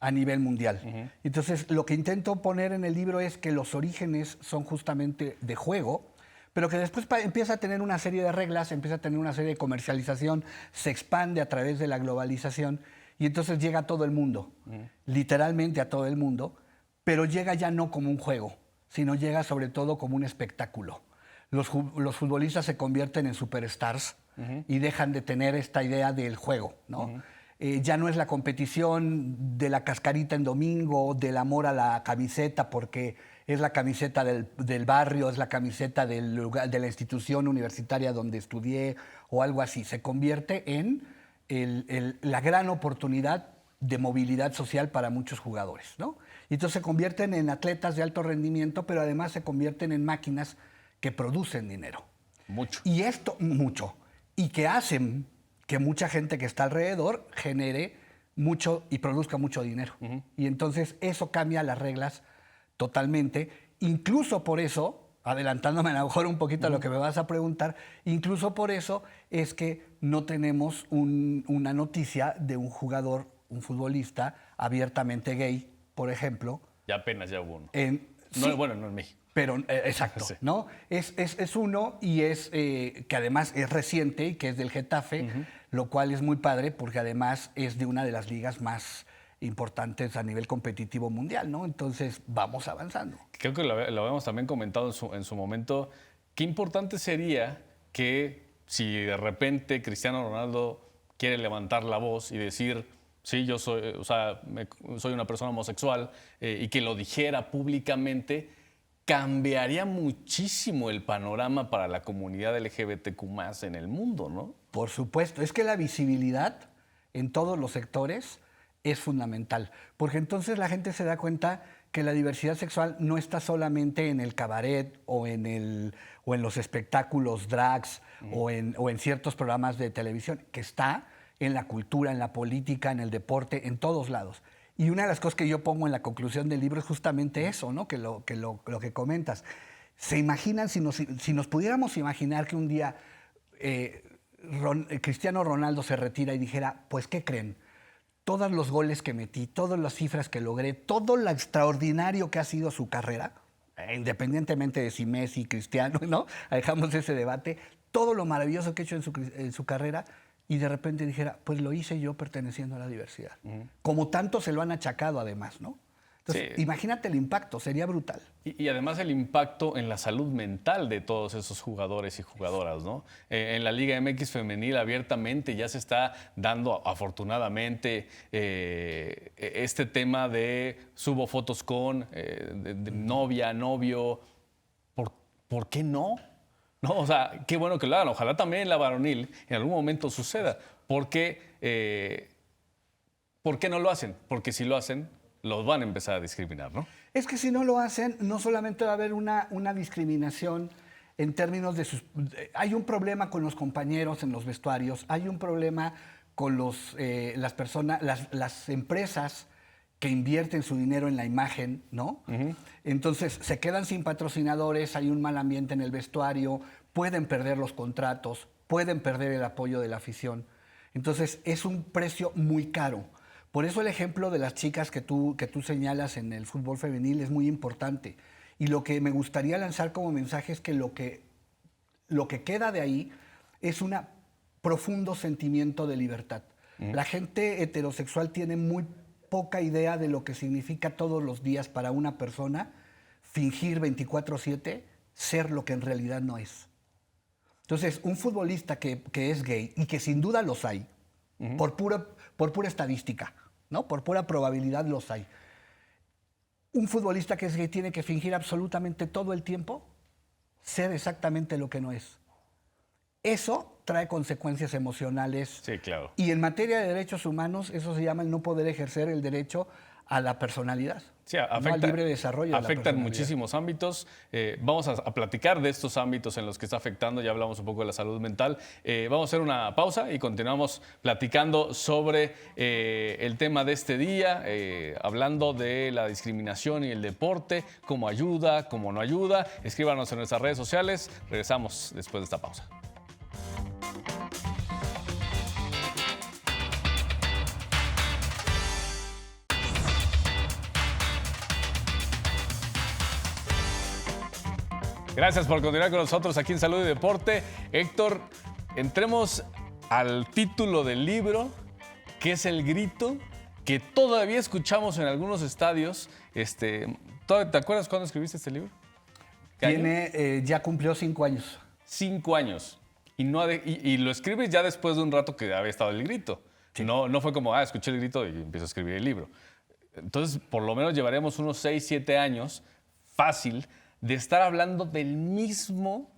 a nivel mundial. Entonces, lo que intento poner en el libro es que los orígenes son justamente de juego, pero que después empieza a tener una serie de reglas, empieza a tener una serie de comercialización, se expande a través de la globalización y entonces llega a todo el mundo, literalmente a todo el mundo, pero llega ya no como un juego, sino llega sobre todo como un espectáculo. Los futbolistas se convierten en superstars y dejan de tener esta idea del juego, ¿no? Ya no es la competición de la cascarita en domingo, del amor a la camiseta, porque es la camiseta del barrio, es la camiseta del lugar, de la institución universitaria donde estudié o algo así. Se convierte en la gran oportunidad de movilidad social para muchos jugadores, ¿no? Y entonces se convierten en atletas de alto rendimiento, pero además se convierten en máquinas que producen dinero. Mucho. Y esto, mucho. Y que hacen que mucha gente que está alrededor genere mucho y produzca mucho dinero. Y entonces eso cambia las reglas totalmente. Incluso por eso, adelantándome a lo mejor un poquito a lo que me vas a preguntar, incluso por eso es que no tenemos una noticia de un jugador, un futbolista abiertamente gay, por ejemplo. Ya apenas ya hubo uno. Sí, bueno, no en México. Pero, exacto, sí. ¿No? Es uno y es que además es reciente y que es del Getafe, lo cual es muy padre porque además es de una de las ligas más importantes a nivel competitivo mundial, ¿no? Entonces vamos avanzando. Creo que lo habíamos también comentado en su momento. Qué importante sería que si de repente Cristiano Ronaldo quiere levantar la voz y decir, sí, yo soy, soy una persona homosexual, y que lo dijera públicamente, cambiaría muchísimo el panorama para la comunidad LGBTQ+ en el mundo, ¿no? Por supuesto. Es que la visibilidad en todos los sectores es fundamental, porque entonces la gente se da cuenta que la diversidad sexual no está solamente en el cabaret o en los espectáculos drags o en ciertos programas de televisión, que está en la cultura, en la política, en el deporte, en todos lados. Y una de las cosas que yo pongo en la conclusión del libro es justamente eso, ¿no? Lo que comentas. ¿Se imaginan, si nos pudiéramos imaginar que un día Cristiano Ronaldo se retira y dijera, pues, ¿qué creen? Todos los goles que metí, todas las cifras que logré, todo lo extraordinario que ha sido su carrera, independientemente de si Messi, Cristiano, ¿no? Dejamos ese debate, todo lo maravilloso que ha hecho en su carrera, y de repente dijera, pues lo hice yo perteneciendo a la diversidad. Como tanto se lo han achacado además, ¿no? Entonces, sí, imagínate el impacto, sería brutal. Y además el impacto en la salud mental de todos esos jugadores y jugadoras, ¿no? En la Liga MX femenil abiertamente ya se está dando, afortunadamente, este tema de subo fotos con de novia, novio. ¿Por qué no? No, o sea, qué bueno que lo hagan. Ojalá también en la varonil en algún momento suceda. ¿Por qué no lo hacen? Porque si lo hacen, los van a empezar a discriminar, ¿no? Es que si no lo hacen, no solamente va a haber una discriminación en términos de sus... Hay un problema con los compañeros en los vestuarios, hay un problema con las personas, las empresas que invierten su dinero en la imagen, ¿no? Entonces, se quedan sin patrocinadores, hay un mal ambiente en el vestuario, pueden perder los contratos, pueden perder el apoyo de la afición. Entonces, es un precio muy caro. Por eso el ejemplo de las chicas que tú señalas en el fútbol femenil es muy importante. Y lo que me gustaría lanzar como mensaje es que lo que queda de ahí es un profundo sentimiento de libertad. La gente heterosexual tiene muy poca idea de lo que significa todos los días para una persona fingir 24/7 ser lo que en realidad no es. Entonces, un futbolista que es gay, y que sin duda los hay, por pura estadística, ¿no? Por pura probabilidad los hay. Un futbolista que es gay tiene que fingir absolutamente todo el tiempo ser exactamente lo que no es. Eso trae consecuencias emocionales. Sí, claro. Y en materia de derechos humanos, eso se llama el no poder ejercer el derecho a la personalidad. Sí, afecta, al libre desarrollo. Afecta en muchísimos ámbitos. Vamos a platicar de estos ámbitos en los que está afectando. Ya hablamos un poco de la salud mental. Vamos a hacer una pausa y continuamos platicando sobre el tema de este día, hablando de la discriminación y el deporte, cómo ayuda, cómo no ayuda. Escríbanos en nuestras redes sociales. Regresamos después de esta pausa. Gracias por continuar con nosotros aquí en Salud y Deporte. Héctor, entremos al título del libro, que es El Grito, que todavía escuchamos en algunos estadios. ¿Te acuerdas cuándo escribiste este libro? Ya cumplió 5 años. 5 años. Y lo escribes ya después de un rato que había estado El Grito. Sí. No fue como, escuché El Grito y empiezo a escribir el libro. Entonces, por lo menos llevaremos unos 6, 7 años, fácil, de estar hablando del mismo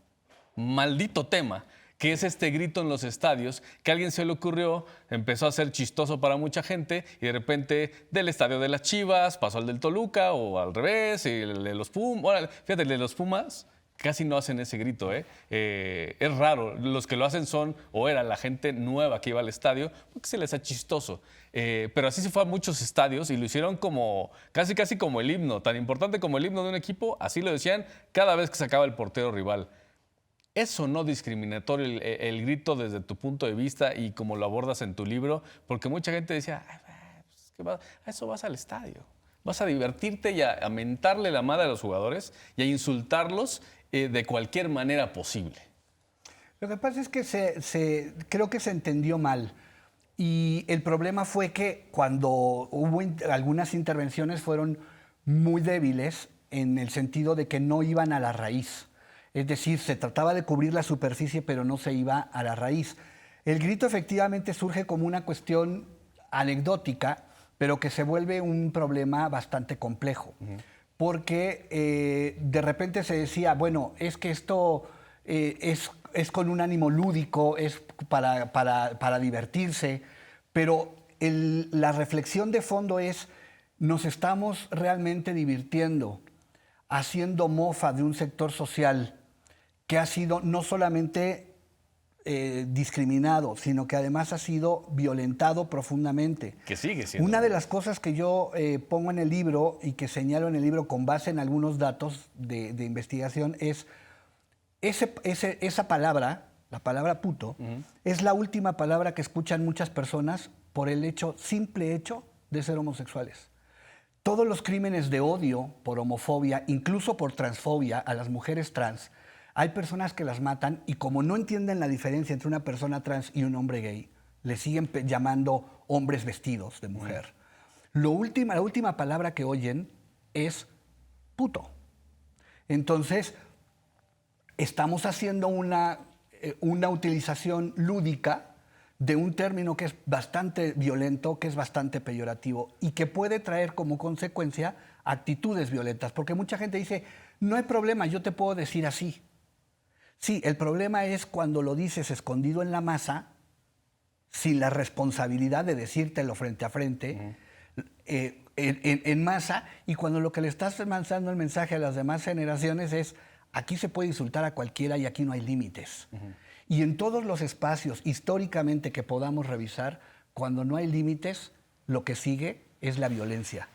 maldito tema, que es este grito en los estadios, que a alguien se le ocurrió, empezó a ser chistoso para mucha gente, y de repente del estadio de las Chivas pasó al del Toluca, o al revés, y el de los Pumas. Bueno, fíjate, el de los Pumas casi no hacen ese grito, ¿eh? Es raro. Los que lo hacen son, o era la gente nueva que iba al estadio, porque se les hace chistoso. Pero así se fue a muchos estadios y lo hicieron como, casi como el himno, tan importante como el himno de un equipo, así lo decían cada vez que sacaba el portero rival. ¿Es o no discriminatorio el grito desde tu punto de vista y como lo abordas en tu libro? Porque mucha gente decía, pues, ¿qué a eso vas al estadio. Vas a divertirte y a mentarle la madre a los jugadores y a insultarlos de cualquier manera posible. Lo que pasa es que creo que se entendió mal. Y el problema fue que cuando hubo algunas intervenciones fueron muy débiles en el sentido de que no iban a la raíz. Es decir, se trataba de cubrir la superficie, pero no se iba a la raíz. El grito efectivamente surge como una cuestión anecdótica, pero que se vuelve un problema bastante complejo. Porque de repente se decía, bueno, es que esto es con un ánimo lúdico, es para divertirse, pero la reflexión de fondo es, nos estamos realmente divirtiendo, haciendo mofa de un sector social que ha sido no solamente discriminado, sino que además ha sido violentado profundamente. Que sigue siendo. Una de las cosas que yo pongo en el libro y que señalo en el libro con base en algunos datos de investigación es esa palabra, la palabra puto, es la última palabra que escuchan muchas personas por el simple hecho de ser homosexuales. Todos los crímenes de odio por homofobia, incluso por transfobia a las mujeres trans, hay personas que las matan y como no entienden la diferencia entre una persona trans y un hombre gay, le siguen llamando hombres vestidos de mujer. La última palabra que oyen es puto. Entonces, estamos haciendo una utilización lúdica de un término que es bastante violento, que es bastante peyorativo y que puede traer como consecuencia actitudes violentas. Porque mucha gente dice, no hay problema, yo te puedo decir así. Sí, el problema es cuando lo dices escondido en la masa, sin la responsabilidad de decírtelo frente a frente, en masa, y cuando lo que le estás lanzando el mensaje a las demás generaciones es, aquí se puede insultar a cualquiera y aquí no hay límites. Y en todos los espacios históricamente que podamos revisar, cuando no hay límites, lo que sigue es la violencia.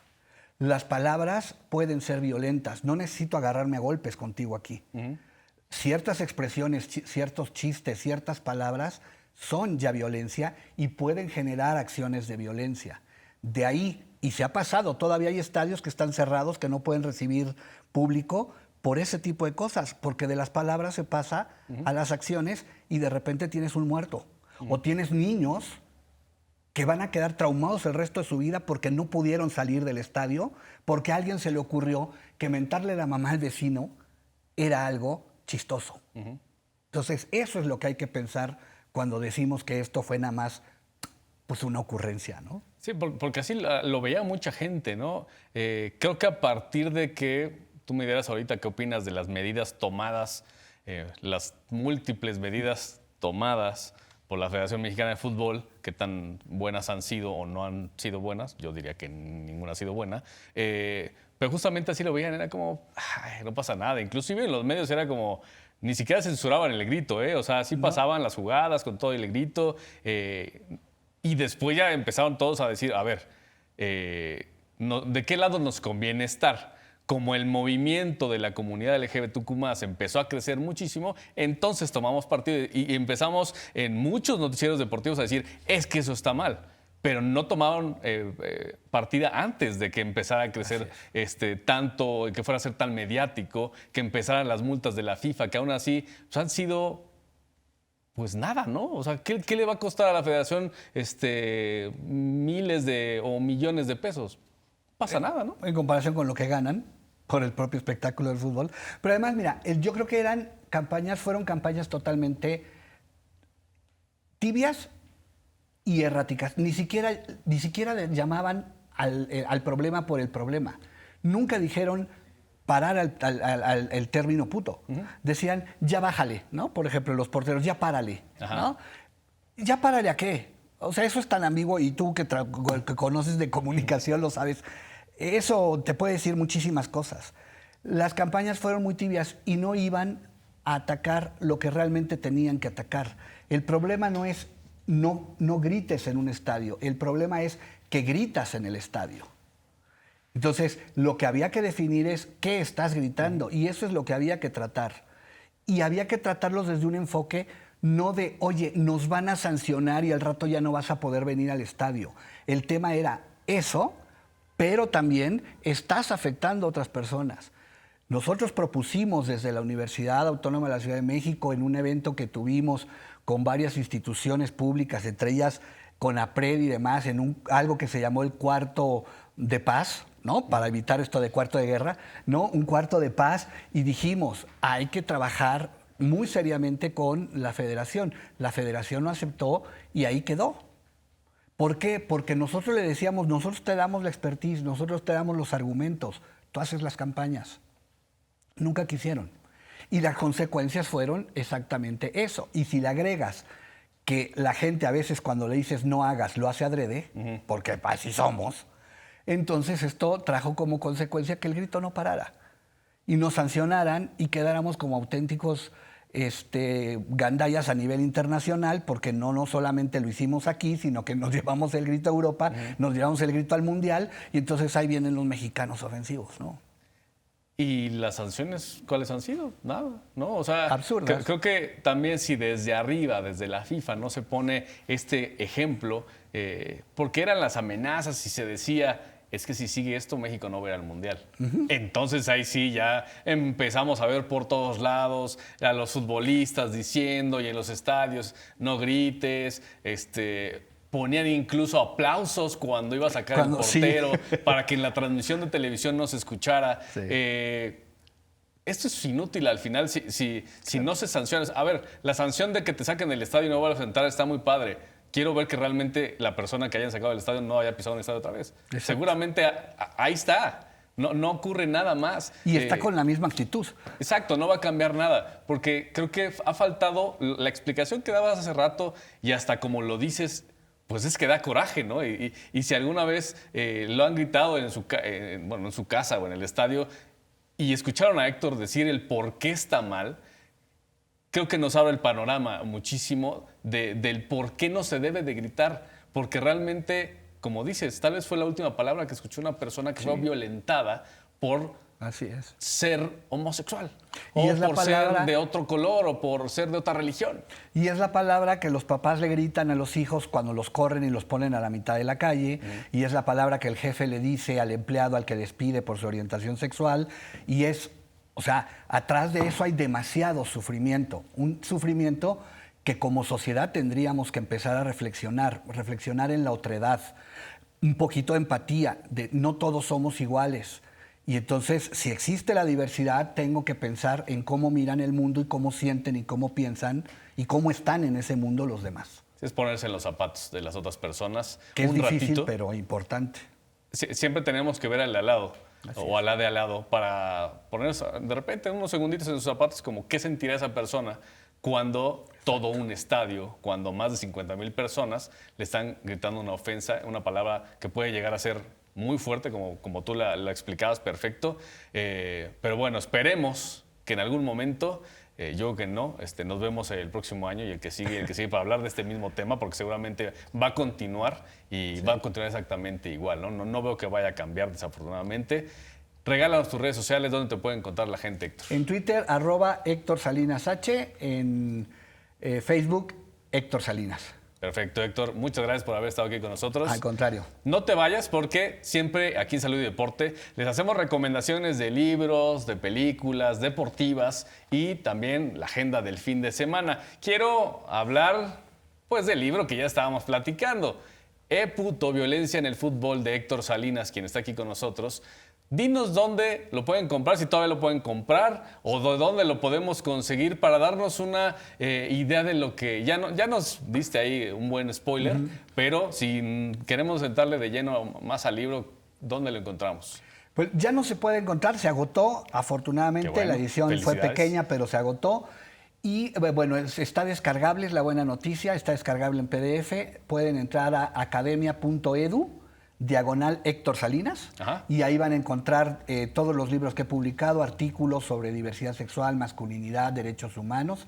Las palabras pueden ser violentas. No necesito agarrarme a golpes contigo aquí. Ciertas expresiones, ciertos chistes, ciertas palabras son ya violencia y pueden generar acciones de violencia. De ahí, y se ha pasado, todavía hay estadios que están cerrados, que no pueden recibir público por ese tipo de cosas, porque de las palabras se pasa a las acciones y de repente tienes un muerto. O tienes niños que van a quedar traumados el resto de su vida porque no pudieron salir del estadio, porque a alguien se le ocurrió que mentarle la mamá al vecino era algo chistoso. Entonces, eso es lo que hay que pensar cuando decimos que esto fue nada más pues una ocurrencia, ¿no? Sí, porque así lo veía mucha gente, ¿no? Creo que a partir de que tú me dirás ahorita qué opinas de las medidas tomadas, las múltiples medidas tomadas por la Federación Mexicana de Fútbol, qué tan buenas han sido o no han sido buenas, yo diría que ninguna ha sido buena, pero justamente así lo veían, era como, ay, no pasa nada, inclusive en los medios era como, ni siquiera censuraban el grito, o sea, sí pasaban las jugadas con todo el grito, y después ya empezaron todos a decir, a ver, ¿de qué lado nos conviene estar? Como el movimiento de la comunidad LGBTQ+ empezó a crecer muchísimo, entonces tomamos partido y empezamos en muchos noticieros deportivos a decir, es que eso está mal. Pero no tomaron partida antes de que empezara a crecer tanto, que fuera a ser tan mediático, que empezaran las multas de la FIFA, que aún así pues, han sido, pues nada, ¿no? O sea, ¿qué le va a costar a la federación miles o millones de pesos? No pasa nada, ¿no? En comparación con lo que ganan por el propio espectáculo del fútbol. Pero además, mira, yo creo que fueron campañas totalmente tibias y erráticas. Ni siquiera le llamaban al problema por el problema. Nunca dijeron parar el término puto. Decían, ya bájale, ¿no? Por ejemplo, los porteros, ya párale, ¿no? ¿Ya párale a qué? O sea, eso es tan ambiguo y tú que conoces de comunicación lo sabes. Eso te puede decir muchísimas cosas. Las campañas fueron muy tibias y no iban a atacar lo que realmente tenían que atacar. El problema no es no grites en un estadio, el problema es que gritas en el estadio. Entonces, lo que había que definir es qué estás gritando y eso es lo que había que tratar. Y había que tratarlos desde un enfoque no de, oye, nos van a sancionar y al rato ya no vas a poder venir al estadio. El tema era eso, pero también estás afectando a otras personas. Nosotros propusimos desde la Universidad Autónoma de la Ciudad de México en un evento que tuvimos con varias instituciones públicas, entre ellas CONAPRED y demás, en algo que se llamó el cuarto de paz, ¿no? Para evitar esto de cuarto de guerra, ¿no? Un cuarto de paz y dijimos, hay que trabajar muy seriamente con la federación. La federación lo aceptó y ahí quedó. ¿Por qué? Porque nosotros le decíamos, nosotros te damos la expertise, nosotros te damos los argumentos, tú haces las campañas. Nunca quisieron. Y las consecuencias fueron exactamente eso. Y si le agregas que la gente a veces cuando le dices no hagas, lo hace adrede, porque así somos. Entonces esto trajo como consecuencia que el grito no parara y nos sancionaran y quedáramos como auténticos gandallas a nivel internacional, porque no solamente lo hicimos aquí, sino que nos llevamos el grito a Europa, nos llevamos el grito al Mundial, y entonces ahí vienen los mexicanos ofensivos, ¿no? ¿Y las sanciones cuáles han sido? Nada, ¿no? O sea, absurdas. Creo que también si desde arriba, desde la FIFA, no se pone este ejemplo, porque eran las amenazas y se decía, es que si sigue esto, México no va a ir al Mundial. Entonces ahí sí ya empezamos a ver por todos lados a los futbolistas diciendo y en los estadios, no grites, ponían incluso aplausos cuando iba a sacar el portero para que en la transmisión de televisión no se escuchara. Sí. Esto es inútil al final si no se sanciona. A ver, la sanción de que te saquen del estadio y no vuelvas a entrar está muy padre. Quiero ver que realmente la persona que hayan sacado del estadio no haya pisado un estadio otra vez. Exacto. Seguramente ahí está. No ocurre nada más. Y está con la misma actitud. Exacto, no va a cambiar nada. Porque creo que ha faltado la explicación que dabas hace rato y hasta como lo dices, pues es que da coraje, ¿no? Y si alguna vez lo han gritado en su casa o en el estadio y escucharon a Héctor decir el por qué está mal, creo que nos abre el panorama muchísimo del por qué no se debe de gritar. Porque realmente, como dices, tal vez fue la última palabra que escuchó una persona que fue violentada por ser homosexual. O por ser de otro color o por ser de otra religión. Y es la palabra que los papás le gritan a los hijos cuando los corren y los ponen a la mitad de la calle. Y es la palabra que el jefe le dice al empleado al que despide por su orientación sexual. Y es, o sea, atrás de eso hay demasiado sufrimiento. Un sufrimiento que como sociedad tendríamos que empezar a reflexionar en la otredad. Un poquito de empatía, de no todos somos iguales. Y entonces, si existe la diversidad, tengo que pensar en cómo miran el mundo y cómo sienten y cómo piensan y cómo están en ese mundo los demás. Es ponerse en los zapatos de las otras personas. Que es difícil, pero importante. Siempre tenemos que ver al de al lado o a la de al lado para ponernos de repente unos segunditos en sus zapatos, como qué sentirá esa persona cuando todo un estadio, cuando más de 50,000 personas le están gritando una ofensa, una palabra que puede llegar a ser muy fuerte, como tú la explicabas perfecto. Pero bueno, esperemos que en algún momento, yo creo que no, nos vemos el próximo año y el que sigue para hablar de este mismo tema, porque seguramente va a continuar y va a continuar exactamente igual. No veo que vaya a cambiar, desafortunadamente. Regálanos tus redes sociales, ¿dónde te puede encontrar la gente, Héctor? En Twitter, @Héctor Salinas H, en Facebook, Héctor Salinas. Perfecto, Héctor. Muchas gracias por haber estado aquí con nosotros. Al contrario. No te vayas porque siempre aquí en Salud y Deporte les hacemos recomendaciones de libros, de películas, deportivas y también la agenda del fin de semana. Quiero hablar pues del libro que ya estábamos platicando. Violencia en el fútbol, de Héctor Salinas, quien está aquí con nosotros. Dinos dónde lo pueden comprar, si todavía lo pueden comprar, o de dónde lo podemos conseguir para darnos una idea de lo que... Ya nos diste ahí un buen spoiler, pero si queremos entrarle de lleno más al libro, ¿dónde lo encontramos? Pues ya no se puede encontrar, se agotó. Afortunadamente, bueno, la edición fue pequeña, pero se agotó. Y bueno, está descargable, es la buena noticia, está descargable en PDF. Pueden entrar a academia.edu. /Héctor Salinas. Ajá. Y ahí van a encontrar todos los libros que he publicado, artículos sobre diversidad sexual, masculinidad, derechos humanos,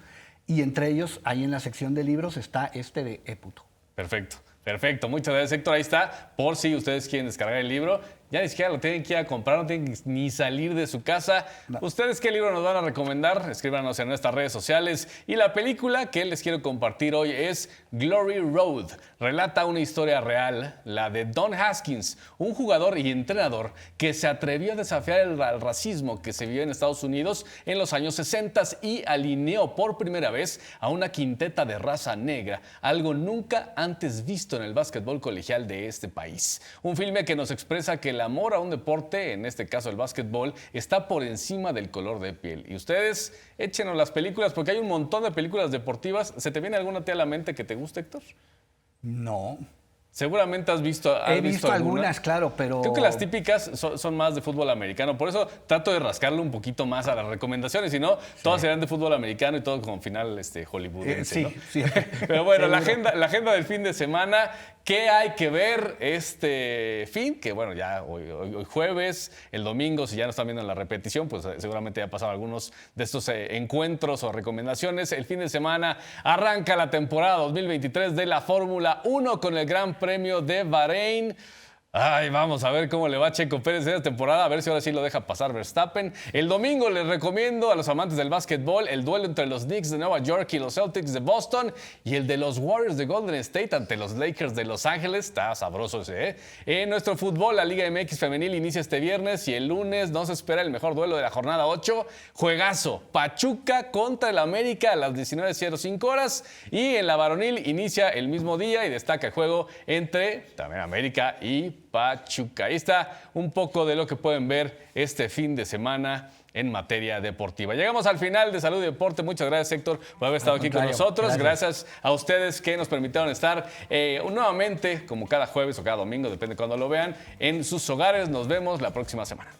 y entre ellos, ahí en la sección de libros, está de Eputo. Perfecto, muchas gracias, Héctor. Ahí está, por si ustedes quieren descargar el libro. Ya ni siquiera lo tienen que ir a comprar, no tienen ni salir de su casa. No. ¿Ustedes qué libro nos van a recomendar? Escríbanos en nuestras redes sociales. Y la película que les quiero compartir hoy es Glory Road. Relata una historia real, la de Don Haskins, un jugador y entrenador que se atrevió a desafiar el racismo que se vivió en Estados Unidos en los años 60 y alineó por primera vez a una quinteta de raza negra, algo nunca antes visto en el básquetbol colegial de este país. Un filme que nos expresa que el amor a un deporte, en este caso el básquetbol, está por encima del color de piel. Y ustedes, échenos las películas, porque hay un montón de películas deportivas. ¿Se te viene alguna a la mente que te guste, Héctor? No. Seguramente has visto He visto algunas, claro, pero... Creo que las típicas son más de fútbol americano. Por eso trato de rascarle un poquito más a las recomendaciones. Si no, todas serán de fútbol americano y todo como final hollywoodense, sí, ¿no? sí. Pero bueno, la Seguro. agenda del fin de semana. ¿Qué hay que ver este fin? Que bueno, ya hoy jueves, el domingo, si ya no están viendo la repetición, pues seguramente ya pasaron algunos de estos encuentros o recomendaciones. El fin de semana arranca la temporada 2023 de la Fórmula 1 con el Gran Premio de Bahrein. Ay, vamos a ver cómo le va a Checo Pérez esta temporada, a ver si ahora sí lo deja pasar Verstappen. El domingo les recomiendo a los amantes del básquetbol el duelo entre los Knicks de Nueva York y los Celtics de Boston y el de los Warriors de Golden State ante los Lakers de Los Ángeles. Está sabroso ese, ¿eh? En nuestro fútbol, la Liga MX femenil inicia este viernes y el lunes nos espera el mejor duelo de la jornada 8. Juegazo, Pachuca contra el América a las 19:05 horas y en la varonil inicia el mismo día y destaca el juego entre también América y Pachuca. Ahí está un poco de lo que pueden ver este fin de semana en materia deportiva. Llegamos al final de Salud y Deporte. Muchas gracias, Héctor, por haber estado aquí con nosotros. Gracias a ustedes que nos permitieron estar nuevamente, como cada jueves o cada domingo, depende de cuándo lo vean, en sus hogares. Nos vemos la próxima semana.